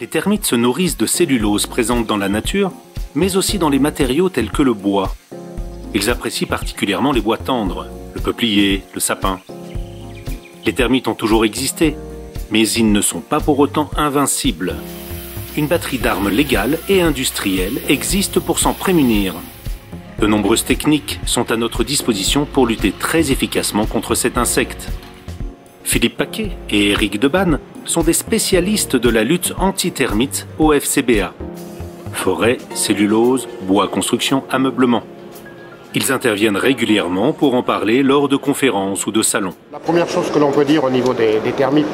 Les termites se nourrissent de cellulose présente dans la nature, mais aussi dans les matériaux tels que le bois. Ils apprécient particulièrement les bois tendres, le peuplier, le sapin. Les termites ont toujours existé, mais ils ne sont pas pour autant invincibles. Une batterie d'armes légales et industrielles existe pour s'en prémunir. De nombreuses techniques sont à notre disposition pour lutter très efficacement contre cet insecte. Philippe Paquet et Éric Debanne sont des spécialistes de la lutte anti-termites au FCBA. Forêt, cellulose, bois, construction, ameublement. Ils interviennent régulièrement pour en parler lors de conférences ou de salons. La première chose que l'on peut dire au niveau des termites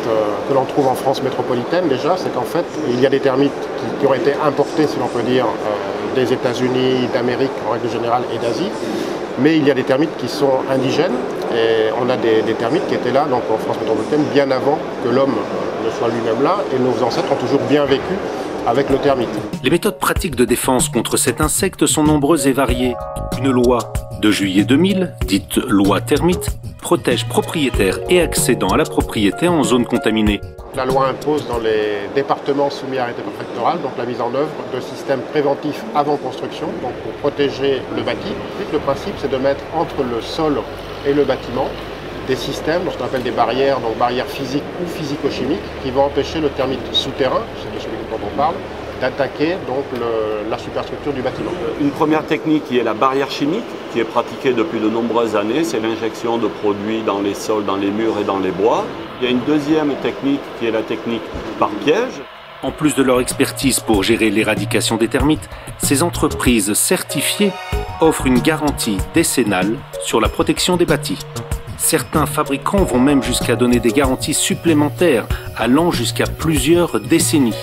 que l'on trouve en France métropolitaine déjà, c'est qu'en fait, il y a des termites qui ont été importés, si l'on peut dire, des États-Unis, d'Amérique en règle générale et d'Asie. Mais il y a des termites qui sont indigènes et on a des termites qui étaient là donc en France métropolitaine bien avant que l'homme ne soit lui-même là et nos ancêtres ont toujours bien vécu avec le termite. Les méthodes pratiques de défense contre cet insecte sont nombreuses et variées. Une loi de juillet 2000, dite loi termite, protège propriétaires et accédants à la propriété en zone contaminée. La loi impose dans les départements soumis à arrêté préfectoral donc la mise en œuvre de systèmes préventifs avant construction donc pour protéger le bâti. Le principe c'est de mettre entre le sol et le bâtiment des systèmes, ce qu'on appelle des barrières, donc barrières physiques ou physico-chimiques, qui vont empêcher le termite souterrain, c'est de celui dont on parle, d'attaquer donc la superstructure du bâtiment. Une première technique qui est la barrière chimique, qui est pratiquée depuis de nombreuses années, c'est l'injection de produits dans les sols, dans les murs et dans les bois. Il y a une deuxième technique qui est la technique par piège. En plus de leur expertise pour gérer l'éradication des termites, ces entreprises certifiées offrent une garantie décennale sur la protection des bâtis. Certains fabricants vont même jusqu'à donner des garanties supplémentaires allant jusqu'à plusieurs décennies.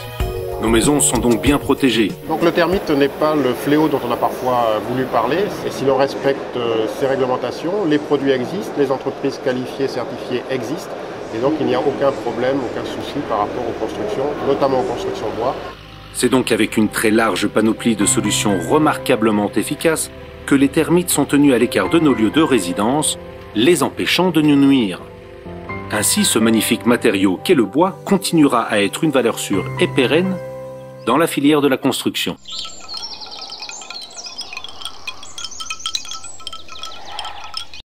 Nos maisons sont donc bien protégées. Donc le termite n'est pas le fléau dont on a parfois voulu parler. Et si l'on respecte ces réglementations, les produits existent, les entreprises qualifiées, certifiées existent. Et donc il n'y a aucun problème, aucun souci par rapport aux constructions, notamment aux constructions bois. C'est donc avec une très large panoplie de solutions remarquablement efficaces que les termites sont tenus à l'écart de nos lieux de résidence, les empêchant de nous nuire. Ainsi, ce magnifique matériau qu'est le bois continuera à être une valeur sûre et pérenne dans la filière de la construction.